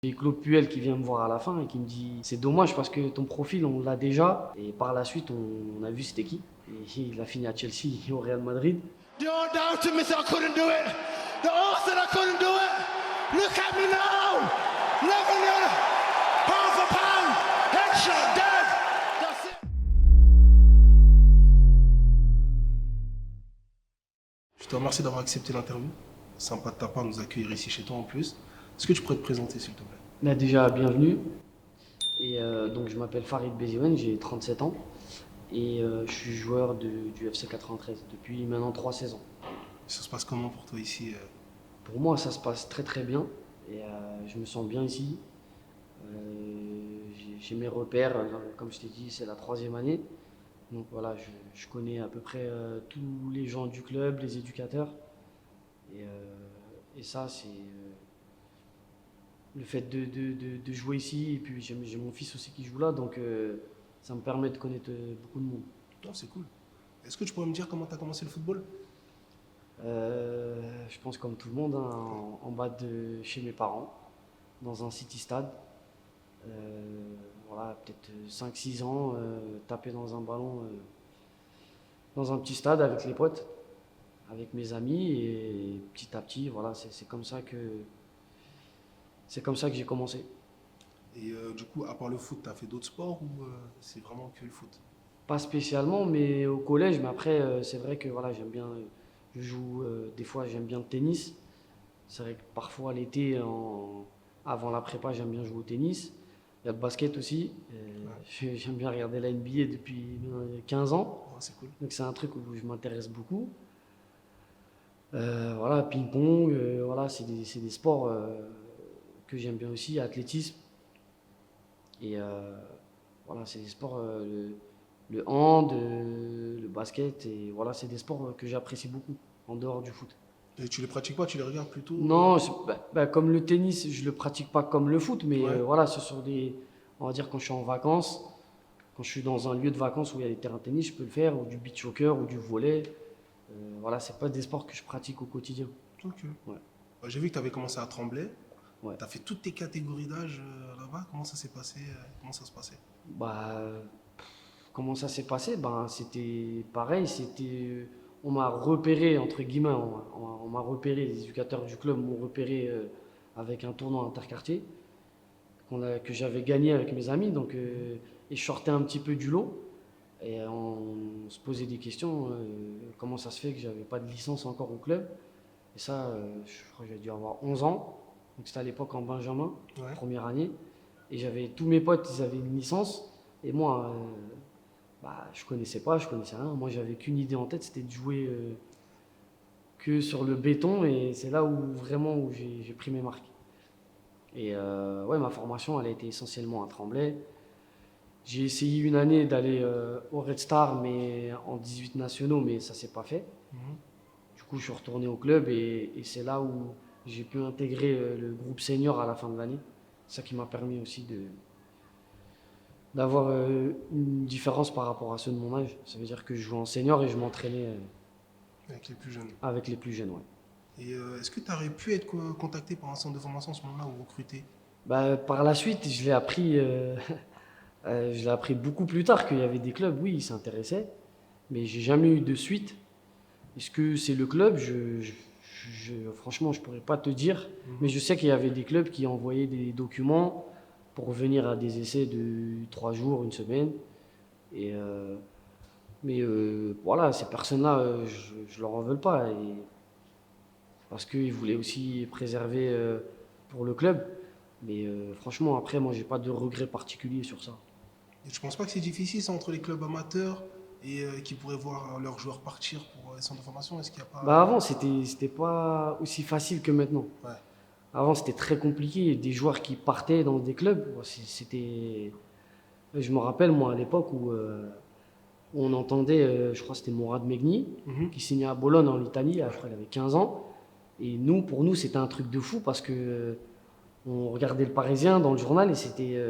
J'ai Claude Puel qui vient me voir à la fin et qui me dit c'est dommage parce que ton profil on l'a déjà et par la suite on a vu c'était qui et il a fini à Chelsea et au Real Madrid. Don't doubt me, I couldn't do it. The horse said I couldn't do it. Look at me now. Level half a pound, headshot, dead. That's it. Je te remercie d'avoir accepté l'interview. Sympa de ta part de nous accueillir ici chez toi en plus. Est-ce que tu pourrais te présenter s'il te plaît? Là déjà bienvenue et donc je m'appelle Farid Beziouane, j'ai 37 ans et je suis joueur du FC 93 depuis maintenant 3 saisons. Ça se passe comment pour toi ici? Pour moi ça se passe très très bien et je me sens bien ici. J'ai mes repères, comme je t'ai dit c'est la 3e année. Donc voilà, je connais à peu près tous les gens du club, les éducateurs. Et ça, c'est le fait de jouer ici. Et puis j'ai mon fils aussi qui joue là, donc ça me permet de connaître beaucoup de monde. Non, c'est cool. Est-ce que tu pourrais me dire comment tu as commencé le football? Je pense comme tout le monde, hein, en bas de chez mes parents, dans un city stade. Voilà, peut-être 5-6 ans, taper dans un ballon dans un petit stade avec les potes, avec mes amis et petit à petit, voilà, c'est comme ça que j'ai commencé. Et du coup, à part le foot, tu as fait d'autres sports ou c'est vraiment que le foot? Pas spécialement, mais au collège, mais après, c'est vrai que voilà, j'aime bien, je joue, des fois j'aime bien le tennis. C'est vrai que parfois l'été, avant la prépa, j'aime bien jouer au tennis. Il y a le basket aussi. J'aime bien regarder la NBA depuis 15 ans. Ouais, c'est cool. Donc c'est un truc où je m'intéresse beaucoup. Voilà, ping-pong, voilà, c'est des sports que j'aime bien aussi, athlétisme. Et voilà, c'est des sports, le hand, le basket, et voilà, c'est des sports que j'apprécie beaucoup en dehors du foot. Et tu les pratiques pas, tu les regardes plutôt? Non, comme le tennis, je le pratique pas comme le foot, mais Ouais. voilà, ce sont on va dire quand je suis en vacances, quand je suis dans un lieu de vacances où il y a des terrains de tennis, je peux le faire, ou du beach soccer, ou du volley. Voilà, c'est pas des sports que je pratique au quotidien. Ok. Ouais. J'ai vu que tu avais commencé à Tremblay. Ouais. Tu as fait toutes tes catégories d'âge là-bas. Comment ça s'est passé? Comment ça se passait? Bah, comment ça s'est passé? Ben, c'était pareil, on m'a repéré, entre guillemets, on m'a repéré, les éducateurs du club m'ont repéré avec un tournoi interquartier que j'avais gagné avec mes amis, donc, et je sortais un petit peu du lot, et on se posait des questions, comment ça se fait que j'avais pas de licence encore au club, et ça, je crois que j'ai dû avoir 11 ans, donc c'était à l'époque en Benjamin, Ouais. première année, et j'avais tous mes potes, ils avaient une licence, et moi, je connaissais rien. Moi, j'avais qu'une idée en tête, c'était de jouer que sur le béton, et c'est là où vraiment où j'ai pris mes marques. Et ouais, ma formation, elle a été essentiellement à Tremblay. J'ai essayé une année d'aller au Red Star, mais en 18 nationaux, mais ça s'est pas fait. Mhm. Du coup, je suis retourné au club, et c'est là où j'ai pu intégrer le groupe senior à la fin de l'année. C'est ça qui m'a permis aussi d'avoir une différence par rapport à ceux de mon âge. Ça veut dire que je jouais en senior et je m'entraînais Avec les plus jeunes. avec les plus jeunes. Ouais. Et est-ce que tu aurais pu être contacté par un centre de formation à ce moment-là ou recruté? Par la suite, je l'ai appris beaucoup plus tard qu'il y avait des clubs, oui, ils s'intéressaient, mais j'ai jamais eu de suite. Est-ce que c'est le club? Franchement, je pourrais pas te dire, mais je sais qu'il y avait des clubs qui envoyaient des documents pour venir à des essais de 3 jours, une semaine. Et, mais voilà, ces personnes-là, je leur en veux pas. Parce qu'ils voulaient aussi préserver pour le club. Mais franchement, après, moi, j'ai pas de regret particulier sur ça. Et tu penses pas que c'est difficile ça, entre les clubs amateurs et qui pourraient voir leurs joueurs partir pour les centres de formation? Est-ce qu'il n'y a pas... Avant, c'était pas aussi facile que maintenant. Ouais. Avant, c'était très compliqué. Des joueurs qui partaient dans des clubs, c'était. Je me rappelle, moi, à l'époque où on entendait, je crois que c'était Mourad Megni, Mhm. qui signait à Bologne en Italie, je crois qu'il avait 15 ans. Et nous, pour nous, c'était un truc de fou parce que on regardait le Parisien dans le journal et c'était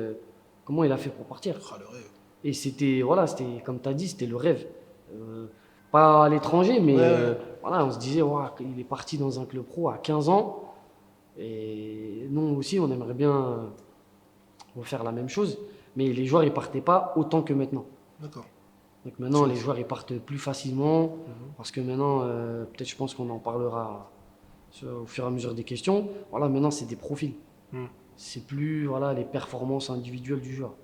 comment il a fait pour partir. Ah, le rêve. Et voilà, c'était comme tu as dit, c'était le rêve. Euh, Pas à l'étranger, mais Ouais, ouais. voilà, on se disait, ouah, il est parti dans un club pro à 15 ans. Et nous aussi, on aimerait bien refaire la même chose, mais les joueurs ils partaient pas autant que maintenant. D'accord. Donc maintenant, les joueurs ils partent plus facilement, parce que maintenant, peut-être je pense qu'on en parlera au fur et à mesure des questions. Voilà, maintenant c'est des profils. Mm. C'est plus voilà, les performances individuelles du joueur.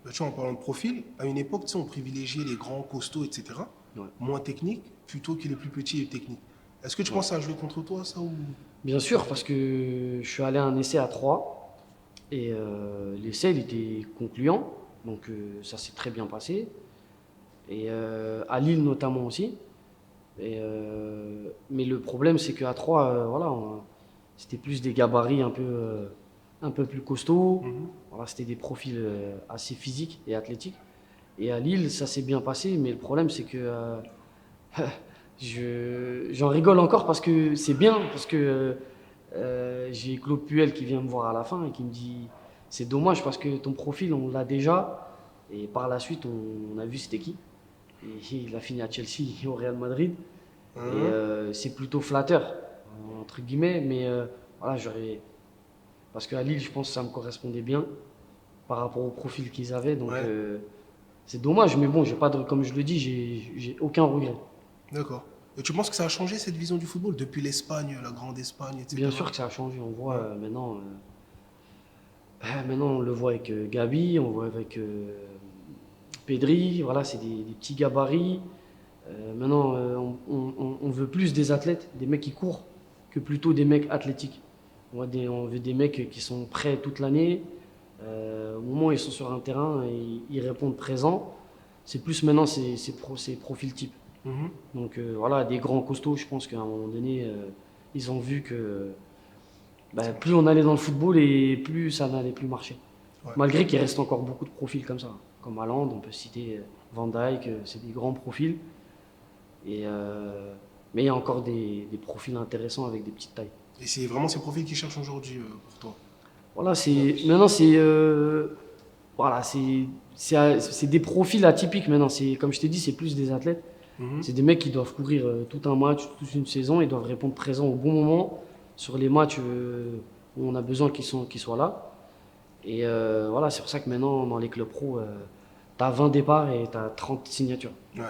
Bah, tu vois, en parlant de profil, à une époque, tu sais, on privilégiait les grands, costauds, etc., Ouais. moins techniques, plutôt que les plus petits et techniques. Est-ce que tu penses que ça a joué contre toi, ça ou... Bien sûr, parce que je suis allé à un essai à 3 et l'essai il était concluant, donc ça s'est très bien passé. Et à Lille notamment aussi. Et, mais le problème c'est qu'à 3, voilà, c'était plus des gabarits un peu plus costauds. Voilà, c'était des profils assez physiques et athlétiques. Et à Lille, ça s'est bien passé, mais le problème c'est que j'en rigole encore parce que c'est bien, parce que j'ai Claude Puel qui vient me voir à la fin et qui me dit c'est dommage parce que ton profil on l'a déjà et par la suite on a vu c'était qui et il a fini à Chelsea et au Real Madrid et c'est plutôt flatteur entre guillemets mais voilà j'aurais parce qu'à Lille je pense que ça me correspondait bien par rapport au profil qu'ils avaient donc Ouais. c'est dommage mais bon j'ai pas de, comme je le dis j'ai aucun regret. D'accord. Et tu penses que ça a changé cette vision du football depuis l'Espagne, la grande Espagne, etc. Bien sûr que ça a changé. On voit maintenant, maintenant on le voit avec Gabi, on voit avec Pedri. Voilà, c'est des petits gabarits. Maintenant, on veut plus des athlètes, des mecs qui courent, que plutôt des mecs athlétiques. On veut des mecs qui sont prêts toute l'année. Au moment où ils sont sur un terrain, ils répondent présents. C'est plus maintenant ces profils types. Mhm. Donc voilà, des grands costauds, je pense qu'à un moment donné, ils ont vu que plus on allait dans le football et plus ça n'allait plus marcher. Ouais. Malgré qu'il reste encore beaucoup de profils comme ça. Comme Haaland, on peut citer Van Dijk, c'est des grands profils. Et, mais il y a encore des profils intéressants avec des petites tailles. Et c'est vraiment ces profils qui cherchent aujourd'hui pour toi. Voilà, maintenant voilà, c'est des profils atypiques maintenant. Comme je t'ai dit, c'est plus des athlètes. C'est des mecs qui doivent courir tout un match, toute une saison, ils doivent répondre présent au bon moment sur les matchs où on a besoin qu'ils soient là. Et voilà, c'est pour ça que maintenant, dans les clubs pro, tu as 20 départs et tu as 30 signatures. Ouais.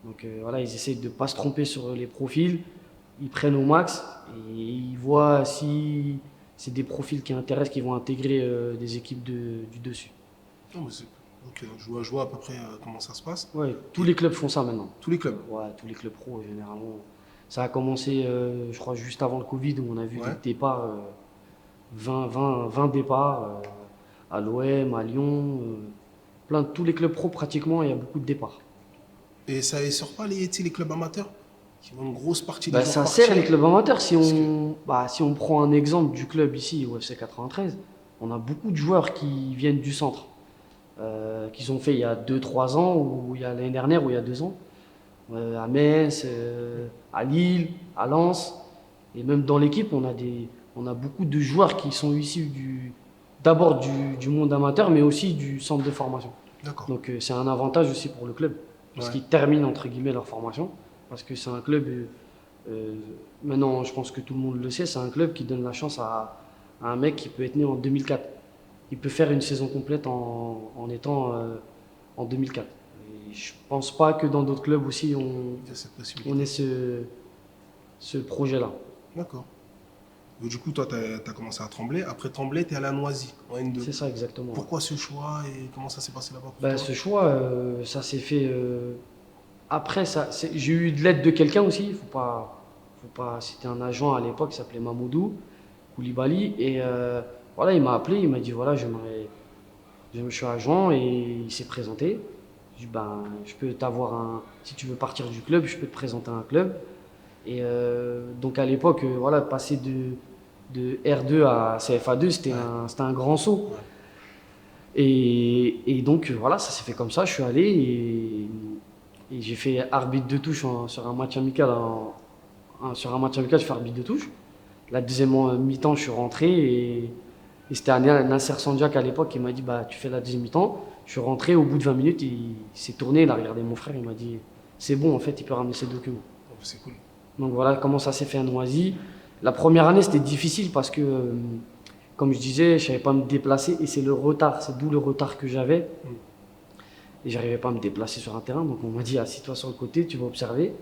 Donc voilà, ils essayent de ne pas se tromper sur les profils, ils prennent au max et ils voient si c'est des profils qui intéressent, qui vont intégrer des équipes du dessus. Non, mais ok, je vois à peu près comment ça se passe. Ouais, tous les clubs font ça maintenant. Tous les clubs. Ouais, tous les clubs pro, généralement. Ça a commencé, je crois, juste avant le Covid, où on a vu Ouais. des départs, 20 départs à l'OM, à Lyon. Plein de tous les clubs pro, pratiquement, il y a beaucoup de départs. Et ça ne sort pas tu sais, les clubs amateurs qui vont une grosse partie des Bah, joueurs ça partir. sert les clubs amateurs. Si on prend un exemple du club ici, au FC 93, on a beaucoup de joueurs qui viennent du centre, qu'ils ont fait il y a 2-3 ans, ou il y a l'année dernière, ou il y a 2 ans. À Metz, à Lille, à Lens. Et même dans l'équipe, on a beaucoup de joueurs qui sont issus d'abord du monde amateur, mais aussi du centre de formation. D'accord. Donc c'est un avantage aussi pour le club, parce Ouais. qu'ils terminent entre guillemets leur formation, parce que c'est un club, maintenant je pense que tout le monde le sait, c'est un club qui donne la chance à un mec qui peut être né en 2004. Il peut faire une saison complète en étant en 2004. Et je pense pas que dans d'autres clubs aussi Il y a cette possibilité. on ait ce projet-là. D'accord. Donc, du coup, toi, tu as commencé à Tremblay. Après Tremblay, tu es allé à Noisy, en N2. C'est ça exactement. Pourquoi ce choix et comment ça s'est passé là-bas pour Bah, toi ce choix, ça s'est fait. Après, j'ai eu de l'aide de quelqu'un aussi. Faut pas. C'était un agent à l'époque qui s'appelait Mamoudou Koulibaly. Et voilà, il m'a appelé, il m'a dit voilà, je suis agent et il s'est présenté. Je dit ben, je peux t'avoir si tu veux partir du club, je peux te présenter un club. Et donc à l'époque, voilà, passer de R2 à CFA2, c'était un grand saut. Ouais. Et donc voilà, ça s'est fait comme ça. Je suis allé et j'ai fait arbitre de touche sur un match amical. Sur un match amical, je fais arbitre de touche. La deuxième mi-temps, je suis rentré et c'était Nasser Sandiak à l'époque qui m'a dit bah, tu fais la deuxième mi-temps. Je suis rentré, au bout de 20 minutes, il s'est tourné, il a regardé mon frère, il m'a dit c'est bon, en fait, il peut ramener ses documents. Oh, c'est cool. Donc voilà comment ça s'est fait à Noisy. La première année, c'était difficile parce que, comme je disais, je savais pas me déplacer et c'est le retard, c'est d'où le retard que j'avais. Et j'arrivais pas à me déplacer sur un terrain, donc on m'a dit assis-toi sur le côté, tu vas observer.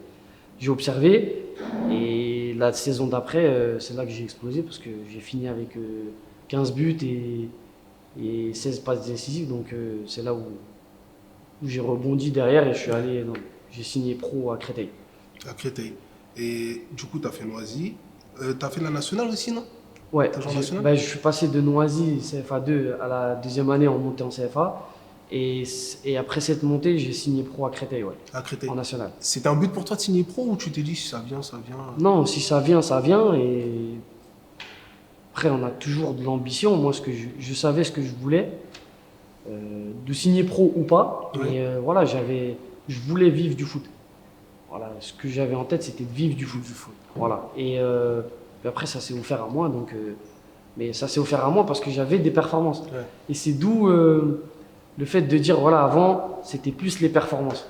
J'ai observé et la saison d'après, c'est là que j'ai explosé parce que j'ai fini avec 15 buts et 16 passes décisives, donc c'est là où j'ai rebondi derrière et je suis allé, j'ai signé pro à Créteil. À Créteil. Et du coup, tu as fait Noisy. Tu as fait la nationale aussi, non? Ouais, T'as joué en national? je suis passé de Noisy CFA 2 à la deuxième année en montée en CFA. Et après cette montée, j'ai signé pro à Créteil, ouais, À Créteil. en national. C'était un but pour toi de signer pro ou tu t'es dit si ça vient, ça vient? Non, si ça vient, ça vient. Et après, on a toujours de l'ambition. Moi, je savais ce que je voulais, de signer pro ou pas. Ouais. Mais voilà, je voulais vivre du foot. Voilà, ce que j'avais en tête, c'était de vivre du foot. Voilà. Et puis après, ça s'est offert à moi. Mais ça s'est offert à moi parce que j'avais des performances. Ouais. Et c'est d'où le fait de dire, voilà, avant, c'était plus les performances.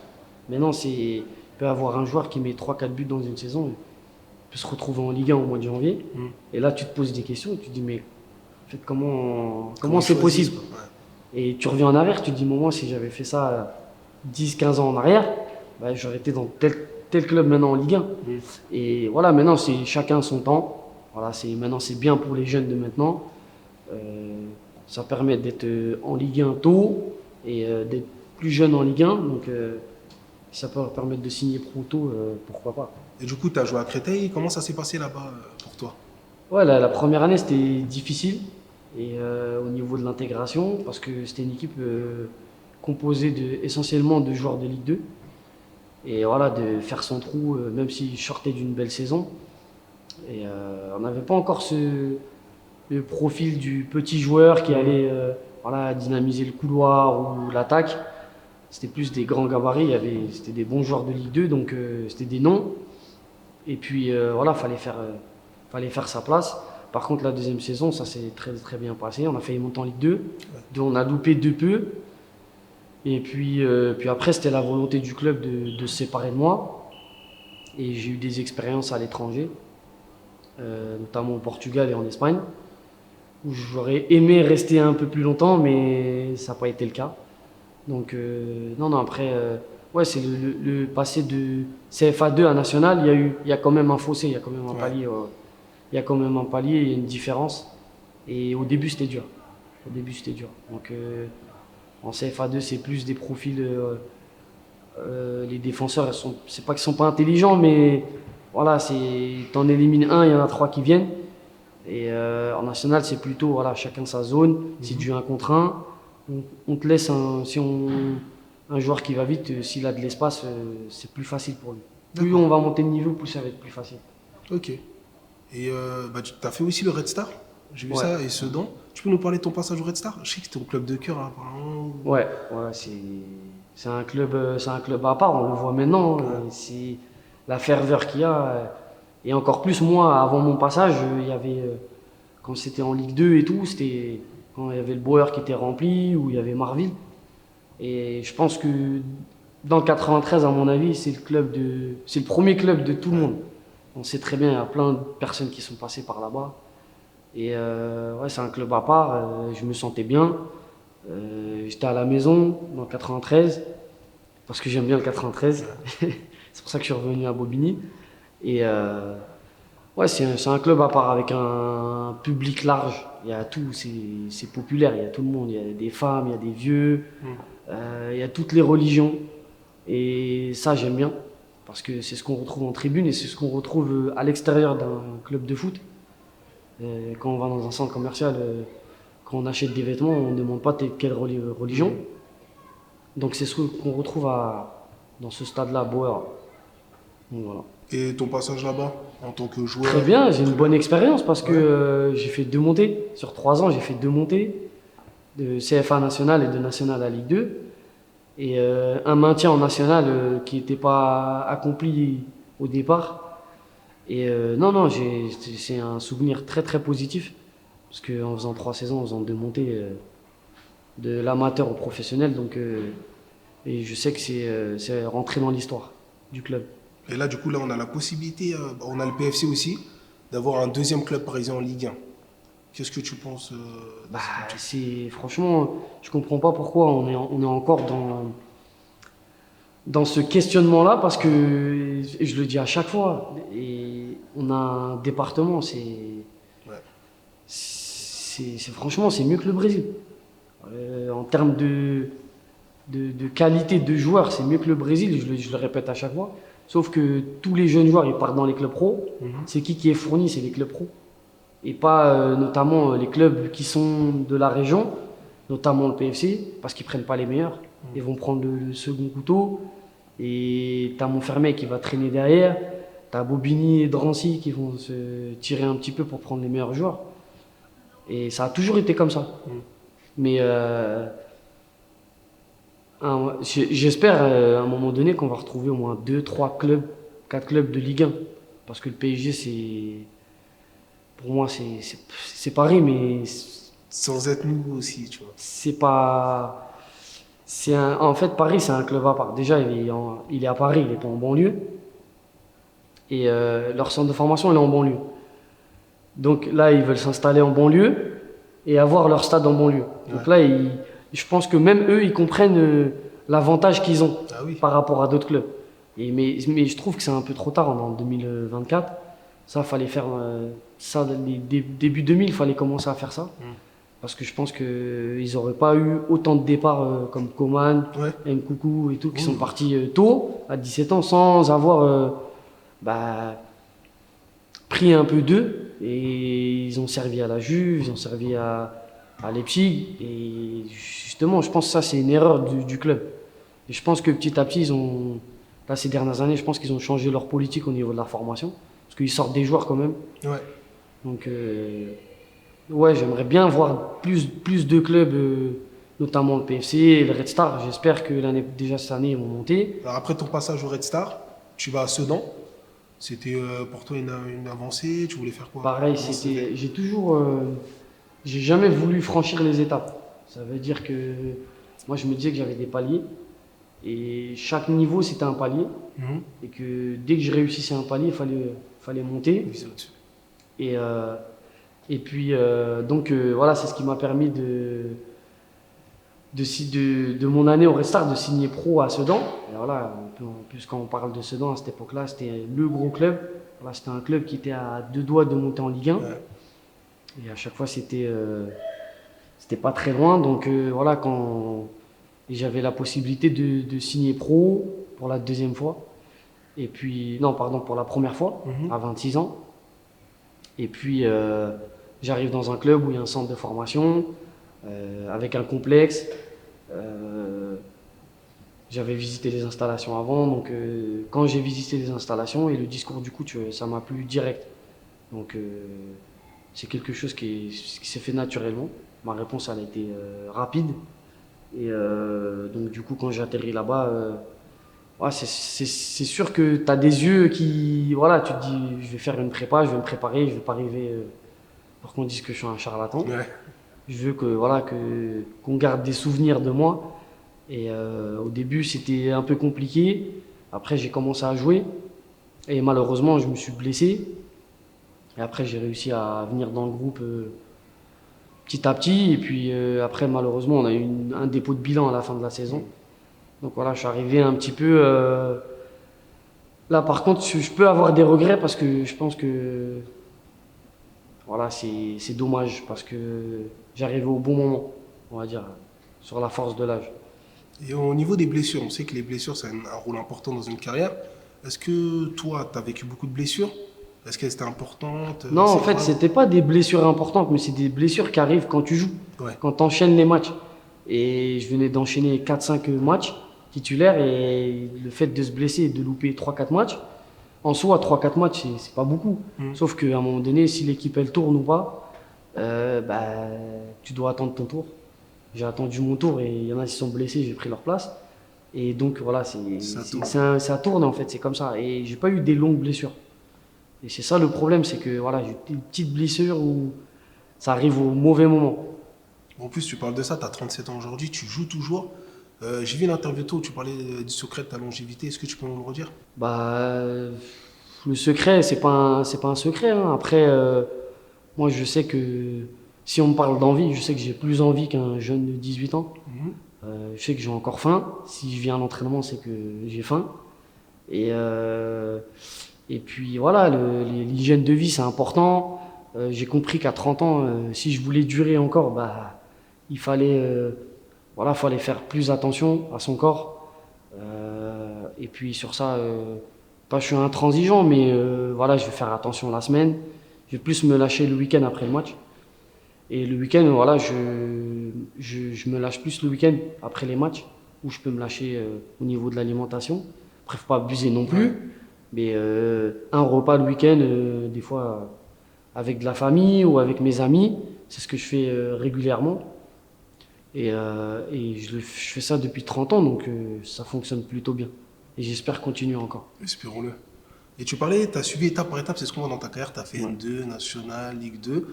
Maintenant, il peut y avoir un joueur qui met 3-4 buts dans une saison, il peut se retrouver en Ligue 1 au mois de janvier. Et là, tu te poses des questions et tu te dis, mais en fait, comment c'est possible? Ouais. Et tu reviens en arrière, tu te dis, moi, si j'avais fait ça 10-15 ans en arrière, bah, j'aurais été dans tel club maintenant en Ligue 1. Et voilà, maintenant, c'est chacun son temps. Voilà, maintenant, c'est bien pour les jeunes de maintenant. Ça permet d'être en Ligue 1 tôt et d'être plus jeune en Ligue 1. Donc, ça peut leur permettre de signer pro tôt, pourquoi pas. Et du coup, tu as joué à Créteil. Comment ça s'est passé là-bas pour toi? Ouais, la première année, c'était difficile. Et au niveau de l'intégration, parce que c'était une équipe composée essentiellement de joueurs de Ligue 2. Et voilà, de faire son trou, même si je sortais d'une belle saison. Et on n'avait pas encore le profil du petit joueur qui allait voilà, dynamiser le couloir ou l'attaque. C'était plus des grands gabarits, c'était des bons joueurs de Ligue 2, donc c'était des noms. Et puis voilà, fallait faire sa place. Par contre, la deuxième saison, ça s'est très, très bien passé. On a failli monter en Ligue 2, on a loupé de peu. Et puis après, c'était la volonté du club de se séparer de moi. Et j'ai eu des expériences à l'étranger, notamment au Portugal et en Espagne, où j'aurais aimé rester un peu plus longtemps, mais ça n'a pas été le cas. Donc, non, après, ouais, c'est le passé de CFA 2 à National, il y a quand même un fossé, il y a quand même un palier. Il y a quand même un palier, il y a une différence. Et au début, c'était dur. Donc, en CFA 2, c'est plus des profils. Les défenseurs, c'est pas qu'ils sont pas intelligents, mais voilà, t'en élimines un, il y en a 3 qui viennent. Et en national, c'est plutôt voilà, chacun sa zone. C'est du 1 contre 1. On te laisse un joueur qui va vite, s'il a de l'espace, c'est plus facile pour lui. Plus on va monter de niveau, plus ça va être plus facile. Ok. Et tu as fait aussi le Red Star, j'ai vu ça, et Sedan. Tu peux nous parler de ton passage au Red Star? Je sais que c'était ton club de cœur, hein, apparemment. Ouais, c'est un club à part, on le voit maintenant. C'est la ferveur qu'il y a. Et encore plus, moi, avant mon passage, il y avait, quand c'était en Ligue 2 et tout, c'était quand il y avait le Bauer qui était rempli, ou il y avait Marville. Et je pense que dans le 93, à mon avis, c'est le premier club de tout le monde. On sait très bien, il y a plein de personnes qui sont passées par là-bas. Et ouais, c'est un club à part, je me sentais bien. J'étais à la maison dans le 93, parce que j'aime bien le 93. C'est pour ça que je suis revenu à Bobigny. Et ouais, c'est un club à part avec un public large. Il y a tout, c'est populaire, il y a tout le monde. Il y a des femmes, il y a des vieux, il y a toutes les religions. Et ça, j'aime bien, parce que c'est ce qu'on retrouve en tribune et c'est ce qu'on retrouve à l'extérieur d'un club de foot. Quand on va dans un centre commercial, quand on achète des vêtements, on ne demande pas quelle religion. Donc c'est ce qu'on retrouve dans ce stade-là, Bauer. Donc, voilà. Et ton passage là-bas, en tant que joueur? Très bien, j'ai une bonne expérience parce que j'ai fait 2 montées. Sur 3 ans, j'ai fait 2 montées, de CFA national et de national à Ligue 2. Et un maintien en national qui n'était pas accompli au départ. Et non, c'est un souvenir très très positif. Parce qu'en faisant 3 saisons, en faisant 2 montées de l'amateur au professionnel, donc, et je sais que c'est rentré dans l'histoire du club. Et là, du coup, là, on a la possibilité, on a le PFC aussi, d'avoir un deuxième club parisien en Ligue 1. Qu'est-ce que tu penses de Bah, cette franchement, je comprends pas pourquoi on est encore dans ce questionnement-là, parce que, et je le dis à chaque fois, et on a un département, Ouais. franchement, c'est mieux que le Brésil. En termes de qualité de joueurs, c'est mieux que le Brésil, je le répète à chaque fois. Sauf que tous les jeunes joueurs, ils partent dans les clubs pro. C'est qui est fourni? C'est les clubs pro. Et pas notamment les clubs qui sont de la région, notamment le PFC, parce qu'ils prennent pas les meilleurs. Ils vont prendre le second couteau. Et t'as Montfermeil qui va traîner derrière. T'as Bobigny et Drancy qui vont se tirer un petit peu pour prendre les meilleurs joueurs. Et ça a toujours été comme ça. Mais j'espère à un moment donné qu'on va retrouver au moins 2, 3 clubs, 4 clubs de Ligue 1. Parce que le PSG, pour moi, c'est Paris, mais Sans être nous aussi, tu vois. c'est pas. En fait, Paris, c'est un club à part. Déjà, il est à Paris, il est pas en banlieue. Et leur centre de formation, il est en banlieue. Donc là, ils veulent s'installer en banlieue et avoir leur stade en banlieue. Donc là, je pense que même eux, ils comprennent l'avantage qu'ils ont par rapport à d'autres clubs. Mais je trouve que c'est un peu trop tard, on est en 2024. Ça, fallait faire ça, début 2000, il fallait commencer à faire ça. Parce que je pense qu'ils n'auraient pas eu autant de départs comme Coman, Nkoukou et tout, qui sont partis tôt, à 17 ans, sans avoir pris un peu d'eux. Et ils ont servi à la Juve, ils ont servi à Leipzig. Et justement, je pense que ça, c'est une erreur du club. Et je pense que petit à petit, là, ces dernières années, je pense qu'ils ont changé leur politique au niveau de la formation. Parce qu'ils sortent des joueurs quand même. Ouais. Donc, ouais, j'aimerais bien voir plus de clubs, notamment le PFC et le Red Star. J'espère que déjà cette année, ils vont monter. Alors après ton passage au Red Star, tu vas à Sedan. C'était pour toi une avancée? Tu voulais faire quoi? Pareil, j'ai jamais voulu franchir les étapes. Ça veut dire que moi, je me disais que j'avais des paliers. Et chaque niveau, c'était un palier. Et que dès que je réussissais un palier, il fallait monter. Et puis, donc, voilà, c'est ce qui m'a permis de mon année au Red Star de signer pro à Sedan. Et voilà, en plus, quand on parle de Sedan, à cette époque-là, c'était le gros club. Voilà, c'était un club qui était à 2 doigts de monter en Ligue 1. Et à chaque fois, c'était pas très loin. Donc, voilà, et j'avais la possibilité de signer pro pour la deuxième fois. Et puis, non, pardon, pour la première fois, à 26 ans. Et puis, j'arrive dans un club où il y a un centre de formation, avec un complexe. J'avais visité les installations avant, donc quand j'ai visité les installations et le discours du coach, ça m'a plu direct. Donc, c'est quelque chose qui s'est fait naturellement. Ma réponse, elle a été rapide. Et donc, du coup, quand j'ai atterri là-bas, ouais, c'est sûr que tu as des yeux qui. Voilà, tu te dis, je vais faire une prépa, je vais me préparer, je ne vais pas arriver pour qu'on dise que je suis un charlatan. Ouais. Je veux qu'on garde des souvenirs de moi. Et au début, c'était un peu compliqué. Après, j'ai commencé à jouer. Et malheureusement, je me suis blessé. Et après, j'ai réussi à venir dans le groupe petit à petit. Et puis après, malheureusement, on a eu un dépôt de bilan à la fin de la saison. Donc voilà, je suis arrivé un petit peu. Là, par contre, je peux avoir des regrets parce que je pense que. Voilà, c'est dommage parce que j'arrivais au bon moment, on va dire, sur la force de l'âge. Et au niveau des blessures, on sait que les blessures, ça a un rôle important dans une carrière. Est-ce que toi, tu as vécu beaucoup de blessures? Est-ce qu'elles étaient importantes? Non, en fait, c'était pas des blessures importantes, mais c'est des blessures qui arrivent quand tu joues, quand tu enchaînes les matchs. Et je venais d'enchaîner 4-5 matchs titulaires et le fait de se blesser et de louper 3-4 matchs, en soi, 3-4 matchs, c'est pas beaucoup. Sauf qu'à un moment donné, si l'équipe elle tourne ou pas, tu dois attendre ton tour. J'ai attendu mon tour et il y en a qui sont blessés, j'ai pris leur place. Et donc voilà, ça tourne en fait, c'est comme ça. Et j'ai pas eu des longues blessures. Et c'est ça le problème, c'est que voilà, j'ai une petite blessure où ça arrive au mauvais moment. En plus, tu parles de ça, tu as 37 ans aujourd'hui, tu joues toujours. J'ai vu une interview où tu parlais du secret de ta longévité. Est-ce que tu peux nous le redire? Le secret, c'est pas un secret, hein. Après, moi, je sais que si on me parle d'envie, je sais que j'ai plus envie qu'un jeune de 18 ans. Je sais que j'ai encore faim. Si je viens à l'entraînement, c'est que j'ai faim. Et puis voilà, l'hygiène de vie, c'est important. J'ai compris qu'à 30 ans, si je voulais durer encore, bah, il fallait faire plus attention à son corps. Et puis sur ça, pas je suis intransigeant, mais voilà, je vais faire attention la semaine. Je vais plus me lâcher le week-end après le match. Et le week-end, voilà, je me lâche plus le week-end après les matchs, où je peux me lâcher au niveau de l'alimentation. Après, faut pas abuser non plus, mais un repas le week-end, des fois avec de la famille ou avec mes amis, c'est ce que je fais régulièrement. Et je fais ça depuis 30 ans, donc ça fonctionne plutôt bien. Et j'espère continuer encore. Espérons-le. Et tu parlais, tu as suivi étape par étape, c'est ce qu'on voit dans ta carrière, tu as fait N2, National, Ligue 2.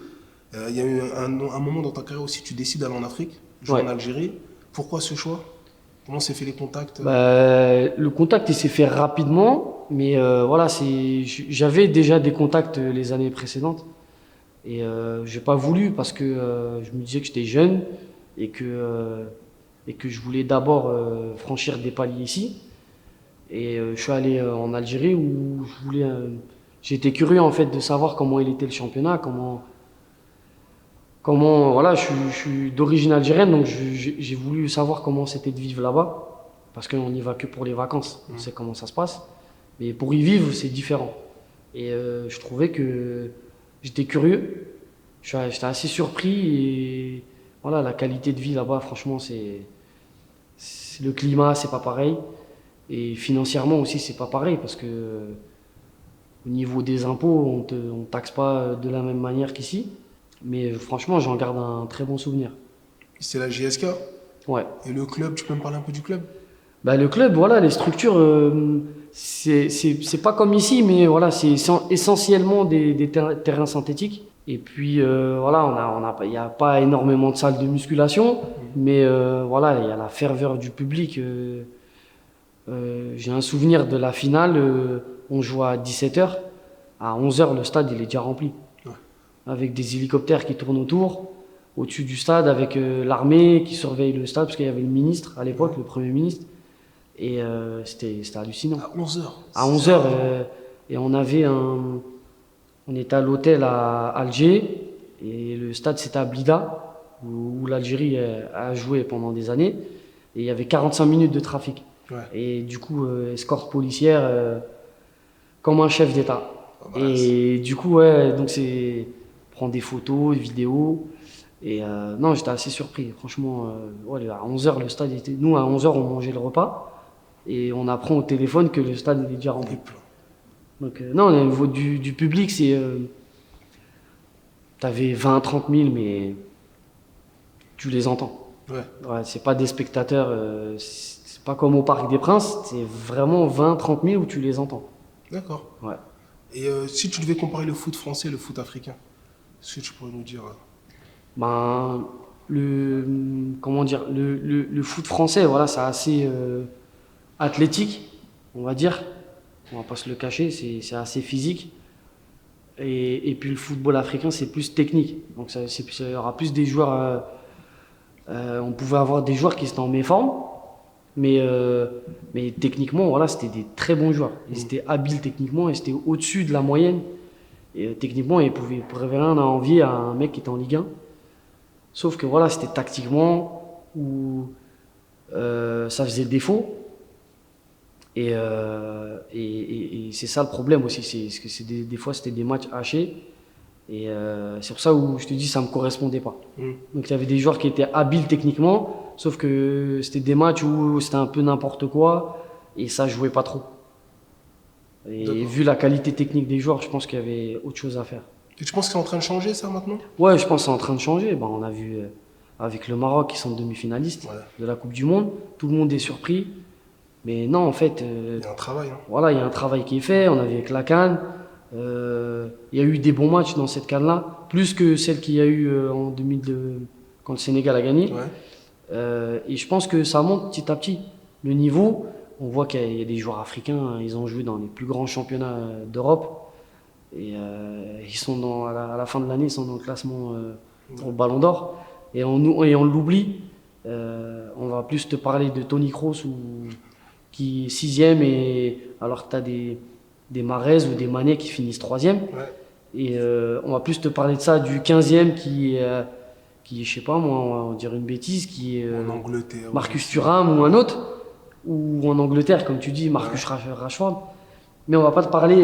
Il y a eu un moment dans ta carrière aussi, tu décides d'aller en Afrique, jouer en Algérie. Pourquoi ce choix? Comment s'est fait les contacts? Le contact, il s'est fait rapidement, mais voilà, j'avais déjà des contacts les années précédentes. Et j'ai pas voulu parce que je me disais que j'étais jeune et que je voulais d'abord franchir des paliers ici. Et je suis allé en Algérie où j'étais curieux en fait de savoir comment il était le championnat, voilà, je suis d'origine algérienne, donc j'ai voulu savoir comment c'était de vivre là-bas, parce qu'on n'y va que pour les vacances, on sait comment ça se passe, mais pour y vivre, c'est différent. Et je trouvais que j'étais curieux, j'étais assez surpris, et voilà, la qualité de vie là-bas, franchement, le climat, c'est pas pareil, et financièrement aussi, c'est pas pareil, parce que au niveau des impôts, on taxe pas de la même manière qu'ici. Mais franchement, j'en garde un très bon souvenir. C'est la JSK? Ouais. Et le club, tu peux me parler un peu du club? Bah, le club, voilà, les structures, c'est pas comme ici, mais voilà, c'est essentiellement des terrains synthétiques. Et puis, voilà, il n'y a pas énormément de salles de musculation, mais voilà, il y a la ferveur du public. J'ai un souvenir de la finale, on joue à 17h. À 11h, le stade, il est déjà rempli. Avec des hélicoptères qui tournent autour, au-dessus du stade, avec l'armée qui surveille le stade, parce qu'il y avait le ministre à l'époque, le Premier ministre. Et c'était hallucinant. À 11h? À 11h. Et on était à l'hôtel à Alger, et le stade c'était à Blida, où l'Algérie a joué pendant des années. Et il y avait 45 minutes de trafic. Et du coup, escorte policière comme un chef d'État. Et du coup, donc prendre des photos, des vidéos. Et non, j'étais assez surpris. Franchement, à 11h, le stade était. Nous, à 11h, on mangeait le repas. Et on apprend au téléphone que le stade est déjà rempli. Donc, non, au niveau du public, t'avais 20-30 000, mais tu les entends. Ouais, c'est pas des spectateurs. C'est pas comme au Parc des Princes. C'est vraiment 20-30 000 où tu les entends. D'accord. Ouais. Et si tu devais comparer le foot français et le foot africain, est-ce que tu pourrais nous dire? Ben, le foot français, voilà, c'est assez athlétique, on va dire. On va pas se le cacher, c'est assez physique. Et puis le football africain, c'est plus technique. Donc il y aura plus des joueurs. On pouvait avoir des joueurs qui étaient en méforme, mais techniquement, voilà, c'était des très bons joueurs. Ils étaient habiles techniquement, et c'était au-dessus de la moyenne. Et techniquement, ils pouvaient rien à envier à un mec qui était en Ligue 1. Sauf que voilà, c'était tactiquement où ça faisait défaut. Et c'est ça le problème aussi, c'est que des fois c'était des matchs hachés. Et c'est pour ça où je te dis ça me correspondait pas. Donc il y avait des joueurs qui étaient habiles techniquement, sauf que c'était des matchs où c'était un peu n'importe quoi et ça jouait pas trop. Et vu la qualité technique des joueurs, je pense qu'il y avait autre chose à faire. Et tu penses que c'est en train de changer ça maintenant? Ouais, je pense que c'est en train de changer. Ben, on a vu avec le Maroc qui sont demi-finalistes de la Coupe du Monde, tout le monde est surpris. Mais non, en fait, il y a un travail. Voilà, il y a un travail qui est fait. On a vu avec la CAN. Il y a eu des bons matchs dans cette CAN-là, plus que celle qu'il y a eu en 2002 quand le Sénégal a gagné. Et je pense que ça monte petit à petit. Le niveau, on voit qu'il y a des joueurs africains, ils ont joué dans les plus grands championnats d'Europe. Et ils sont à la fin de l'année, ils sont dans le classement pour le Ballon d'Or. Et on l'oublie. On va plus te parler de Toni Kroos qui est 6e, alors que tu as des Mahrez ou des Mané qui finissent 3e. Ouais. Et on va plus te parler de ça du 15e qui je sais pas moi, on va dire une bêtise, qui est En Angleterre. Marcus Thuram ou un autre, ou en Angleterre, comme tu dis, Marcus Rashford. Mais on va pas te parler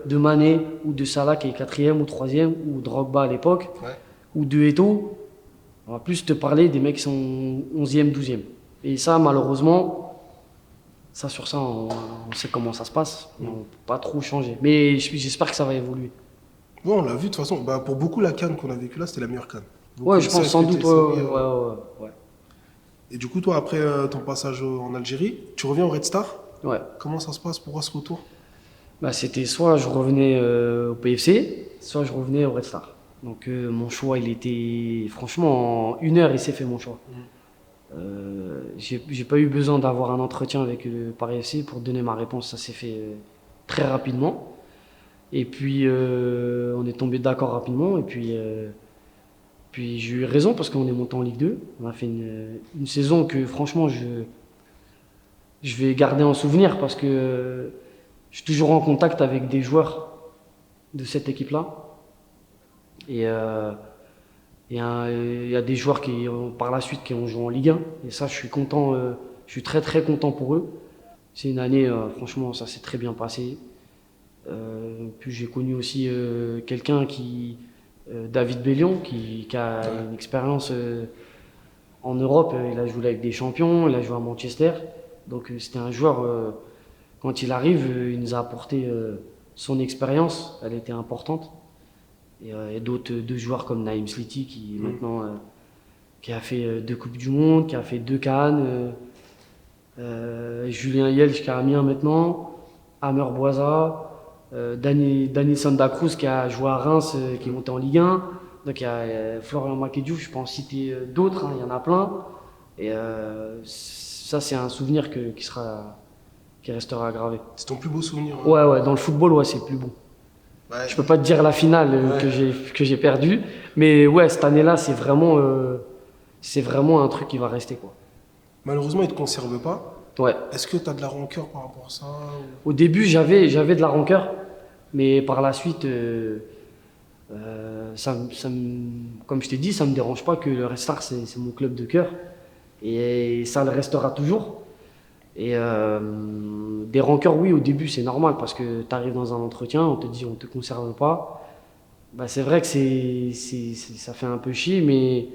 de Mané ou de Salah qui est 4e ou 3e, ou Drogba à l'époque, Ouais. ou de Eto'o. On va plus te parler des mecs qui sont 11e, 12e. Et ça, malheureusement, sur ça, on sait comment ça se passe. On ne peut pas trop changer. Mais j'espère que ça va évoluer. Bon, on l'a vu de toute façon. Bah, pour beaucoup, la CAN qu'on a vécue là, c'était la meilleure CAN. Beaucoup Ouais, je pense savent sans que doute. t'es Ouais. sérieux. Et du coup, toi, après ton passage en Algérie, tu reviens au Red Star. Ouais. Comment ça se passe? Pourquoi ce retour? Bah, c'était soit je revenais au PFC, soit je revenais au Red Star. Donc mon choix, il était... Franchement, en 1 heure, il s'est fait mon choix. J'ai pas eu besoin d'avoir un entretien avec le Paris FC pour donner ma réponse. Ça s'est fait très rapidement. Et puis, on est tombé d'accord rapidement. Et puis j'ai eu raison parce qu'on est monté en Ligue 2. On a fait une saison que, franchement, je vais garder en souvenir parce que je suis toujours en contact avec des joueurs de cette équipe-là. Et il y a des joueurs qui, par la suite, qui ont joué en Ligue 1. Et ça, je suis content. Je suis très, très content pour eux. C'est une année, franchement, ça s'est très bien passé. Puis j'ai connu aussi quelqu'un David Bellion, qui a une expérience en Europe. Il a joué avec des champions, il a joué à Manchester. Donc c'était un joueur, quand il arrive, il nous a apporté son expérience, elle était importante. Et deux joueurs comme Naïm Sliti qui maintenant qui a fait 2 Coupes du Monde, qui a fait 2 CAN, Julien Yelch qui a Amiens maintenant, Amer Boisa, Dani Santa Cruz qui a joué à Reims, qui est monté en Ligue 1. Donc il y a Florian Makedjouf, je peux en citer d'autres, il y en a plein. Et ça c'est un souvenir qui restera gravé. C'est ton plus beau souvenir? Ouais, dans le football, ouais, c'est le plus beau. Ouais. Je peux pas te dire la finale que j'ai perdue, mais ouais, cette année-là, c'est vraiment un truc qui va rester, quoi. Malheureusement, ils ne te conservent pas. Ouais. Est-ce que tu as de la rancœur par rapport à ça Au début, j'avais de la rancœur, mais par la suite, comme je t'ai dit, ça me dérange pas que le Red Star, c'est mon club de cœur, et ça le restera toujours. Et des rancœurs, oui, au début, c'est normal parce que tu arrives dans un entretien, on te dit on te conserve pas. Bah, c'est vrai que ça fait un peu chier, mais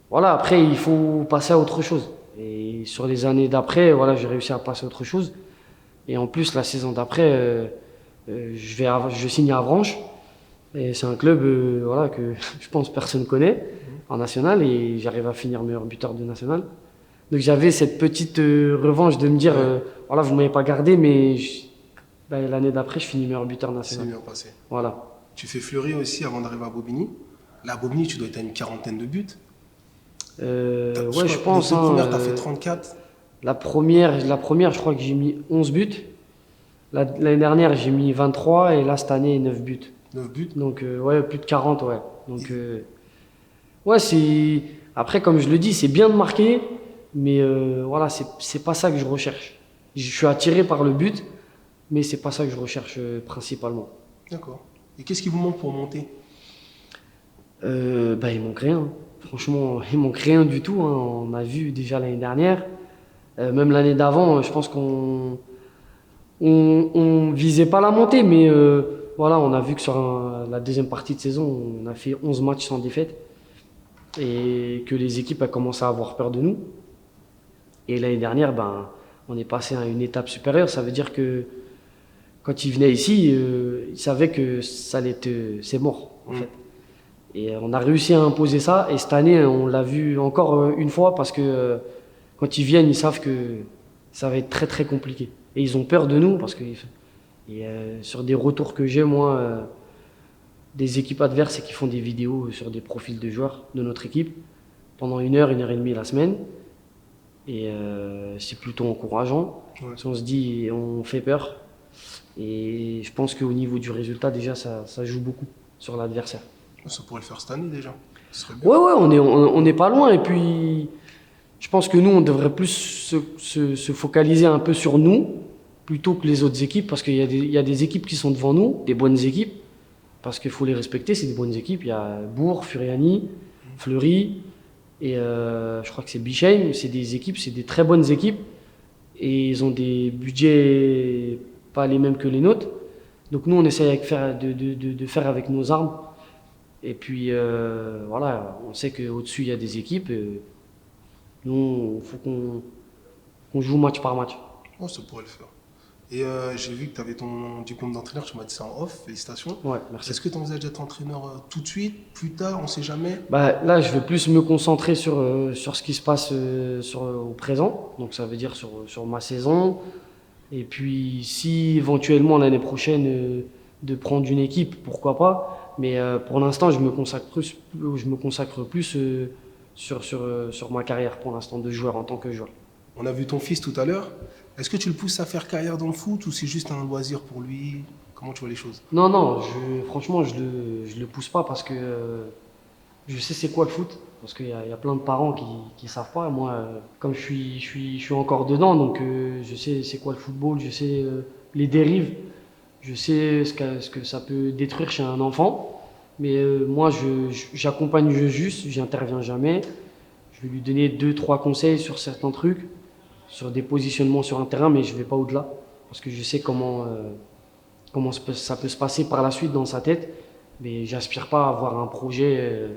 voilà, après, il faut passer à autre chose. Et sur les années d'après, voilà, j'ai réussi à passer à autre chose. Et en plus, la saison d'après, je signe à Avranches. Et c'est un club voilà, que je pense personne connaît en national. Et j'arrive à finir meilleur buteur de national. Donc j'avais cette petite revanche de me dire, voilà, vous ne m'avez pas gardé, mais l'année d'après, je finis meilleur buteur national. C'est bien passé. Voilà. Tu fais Fleury aussi avant d'arriver à Bobigny. Là, à Bobigny, tu dois être à une 40aine de buts. Ouais, je pense. Les 2 premières, tu as fait 34. La première, je crois que j'ai mis 11 buts. L'année dernière, j'ai mis 23 et là, cette année, 9 buts. 9 buts. Donc, ouais, plus de 40, ouais. Donc, ouais, c'est... Après, comme je le dis, c'est bien de marquer, mais voilà, c'est pas ça que je recherche. Je suis attiré par le but, mais c'est pas ça que je recherche principalement. D'accord. Et qu'est-ce qui vous manque pour monter? Il manque rien. Franchement, il manque rien du tout. On a vu déjà l'année dernière, même l'année d'avant, je pense qu'on visait pas la montée, mais voilà, on a vu que sur la deuxième partie de saison, on a fait 11 matchs sans défaite et que les équipes ont commencé à avoir peur de nous. Et l'année dernière, on est passé à une étape supérieure. Ça veut dire que quand ils venaient ici, ils savaient que c'est mort, en fait. Et on a réussi à imposer ça. Et cette année, on l'a vu encore une fois parce que quand ils viennent, ils savent que ça va être très très compliqué. Et ils ont peur de nous parce que sur des retours que j'ai, moi, des équipes adverses et qui font des vidéos sur des profils de joueurs de notre équipe pendant 1 heure, 1 heure et demie la semaine. Et c'est plutôt encourageant. Ouais. Parce qu'on se dit, on fait peur. Et je pense qu'au niveau du résultat, déjà, ça joue beaucoup sur l'adversaire. Ça pourrait le faire cette année déjà. Ce serait bien. Ouais, ouais, on est pas loin. Et puis, je pense que nous, on devrait plus se focaliser un peu sur nous, plutôt que les autres équipes, parce qu'il y a des équipes qui sont devant nous, des bonnes équipes, parce qu'il faut les respecter, c'est des bonnes équipes. Il y a Bourg, Furiani, Fleury, et je crois que c'est Bichheim. C'est des équipes, c'est des très bonnes équipes, et ils ont des budgets pas les mêmes que les nôtres. Donc nous, on essaie de faire avec nos armes. Et puis voilà, on sait qu'au-dessus, il y a des équipes. Nous, il faut qu'on joue match par match. Oh, ça pourrait le faire. Et j'ai vu que tu avais ton diplôme d'entraîneur, tu m'as dit ça en off, félicitations. Ouais, merci. Est-ce que tu envisages d'être entraîneur tout de suite, plus tard, on ne sait jamais? Bah, là, je vais plus me concentrer sur ce qui se passe au présent. Donc ça veut dire sur ma saison. Et puis si éventuellement l'année prochaine de prendre une équipe, pourquoi pas. Mais pour l'instant, je me consacre plus sur ma carrière pour l'instant de joueur en tant que joueur. On a vu ton fils tout à l'heure. Est-ce que tu le pousses à faire carrière dans le foot ou c'est juste un loisir pour lui? Comment tu vois les choses? Non, non, franchement, je le pousse pas parce que je sais c'est quoi le foot. Parce qu'il y a plein de parents qui savent pas. Moi, comme je suis encore dedans, donc je sais c'est quoi le football, je sais les dérives, je sais ce que ça peut détruire chez un enfant. Mais moi, j'accompagne juste, j'interviens jamais. Je vais lui donner 2-3 conseils sur certains trucs, sur des positionnements sur un terrain, mais je vais pas au-delà. Parce que je sais comment ça peut se passer par la suite dans sa tête. Mais j'aspire pas à avoir un projet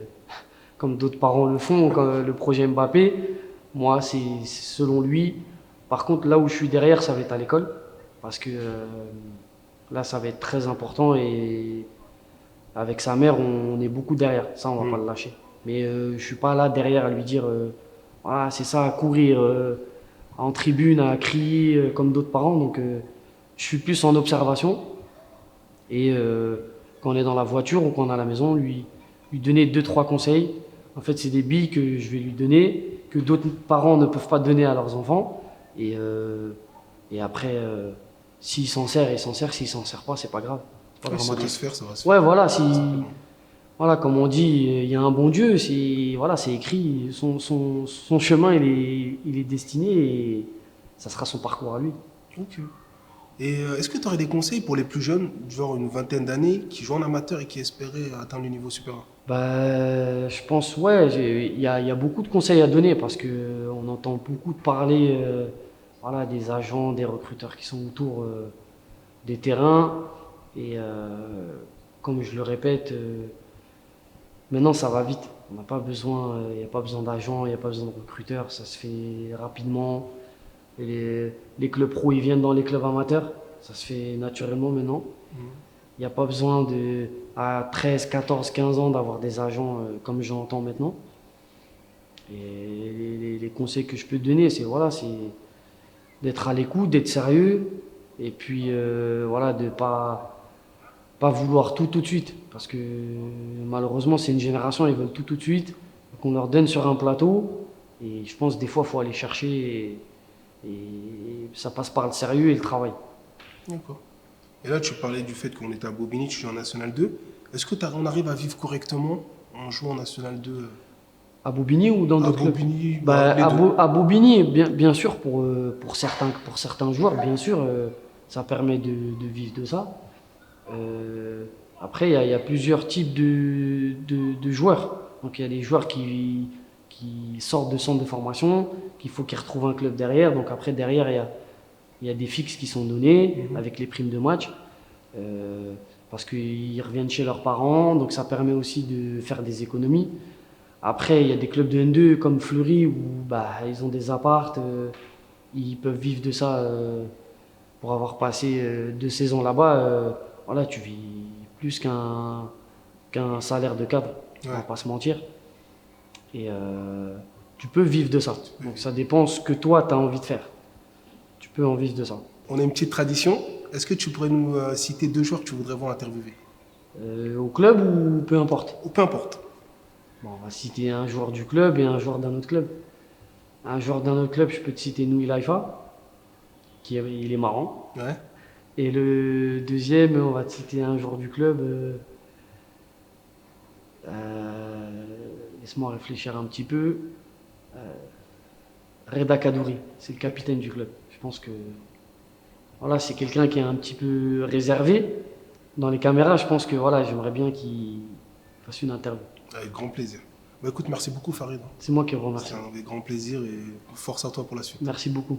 comme d'autres parents le font, comme le projet Mbappé. Moi, c'est selon lui. Par contre, là où je suis derrière, ça va être à l'école. Parce que là, ça va être très important. Et avec sa mère, on est beaucoup derrière. Ça, on va pas le lâcher. Mais je suis pas là derrière à lui dire voilà, c'est ça, à courir en tribune, à crier comme d'autres parents. Donc, je suis plus en observation. Et quand on est dans la voiture ou quand on est à la maison, lui donner 2-3 conseils. En fait, c'est des billes que je vais lui donner, que d'autres parents ne peuvent pas donner à leurs enfants. Et après, s'il s'en sert, il s'en sert. S'il s'en sert pas, c'est pas grave. C'est pas Ouais, ça doit dramatique. se faire, ça va se faire. Ouais, voilà, voilà, comme on dit, il y a un bon Dieu, voilà, c'est écrit, son chemin, il est destiné et ça sera son parcours à lui. Ok. Et est-ce que tu aurais des conseils pour les plus jeunes, genre une vingtaine d'années, qui jouent en amateur et qui espéraient atteindre le niveau supérieur? Bah, je pense, ouais, il y a beaucoup de conseils à donner parce que on entend beaucoup de parler voilà, des agents, des recruteurs qui sont autour des terrains. Et comme je le répète, maintenant ça va vite. On n'a pas besoin, il n'y a pas besoin d'agents, il n'y a pas besoin de recruteurs, ça se fait rapidement. Et les clubs pro, ils viennent dans les clubs amateurs, ça se fait naturellement maintenant. Il n'y a pas besoin à 13, 14, 15 ans d'avoir des agents comme j'entends maintenant. Et les conseils que je peux te donner, c'est voilà, c'est d'être à l'écoute, d'être sérieux, et puis voilà, de pas vouloir tout de suite. Parce que malheureusement, c'est une génération, ils veulent tout de suite, qu'on leur donne sur un plateau. Et je pense des fois, il faut aller chercher, et ça passe par le sérieux et le travail. D'accord. Et là, tu parlais du fait qu'on était à Bobigny, tu joues en National 2. Est-ce qu'on arrive à vivre correctement en jouant en National 2? À Bobigny ou dans À d'autres clubs? Bobigny, Bah, les deux. à Bobigny, bien sûr, pour certains joueurs, bien sûr, ça permet de vivre de ça. Après, il y a plusieurs types de joueurs. Donc, il y a des joueurs qui sortent de centre de formation, qu'il faut qu'ils retrouvent un club derrière. Donc, après, derrière, il y a des fixes qui sont donnés avec les primes de match. Parce qu'ils reviennent chez leurs parents. Donc, ça permet aussi de faire des économies. Après, il y a des clubs de N2 comme Fleury où bah, ils ont des appartes, ils peuvent vivre de ça pour avoir passé 2 saisons là-bas. Voilà, tu vis plus qu'un salaire de cadre, on va pas se mentir. Et tu peux vivre de ça. Donc ça dépend ce que toi, tu as envie de faire. Tu peux en vivre de ça. On a une petite tradition. Est-ce que tu pourrais nous citer 2 joueurs que tu voudrais voir interviewer? Au club ou peu importe? Ou peu importe. Bon, on va citer un joueur du club et un joueur d'un autre club. Un joueur d'un autre club, je peux te citer Noui Laifa, il est marrant. Ouais. Et le deuxième, on va te citer un joueur du club. Laisse-moi réfléchir un petit peu. Reda Kadouri, c'est le capitaine du club. Je pense que voilà, c'est quelqu'un qui est un petit peu réservé. Dans les caméras, je pense que voilà, j'aimerais bien qu'il fasse une interview. Avec grand plaisir. Bah, écoute, merci beaucoup Farid. C'est moi qui vous remercie. C'est avec grand plaisir et force à toi pour la suite. Merci beaucoup.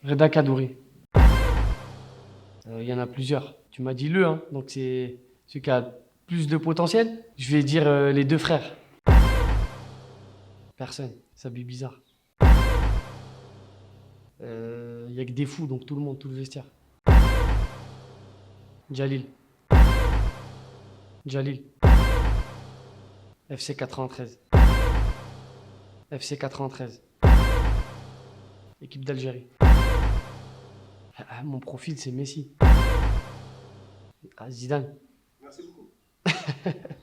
Reda Kadouri. Il y en a plusieurs. Tu m'as dit hein, donc c'est celui qui a plus de potentiel. Je vais dire les deux frères. Personne, ça fait bizarre. Il n'y a que des fous, donc tout le monde, tout le vestiaire. Jalil. FC 93. FC 93. Équipe d'Algérie. Mon profil, c'est Messi. Zidane. Merci beaucoup.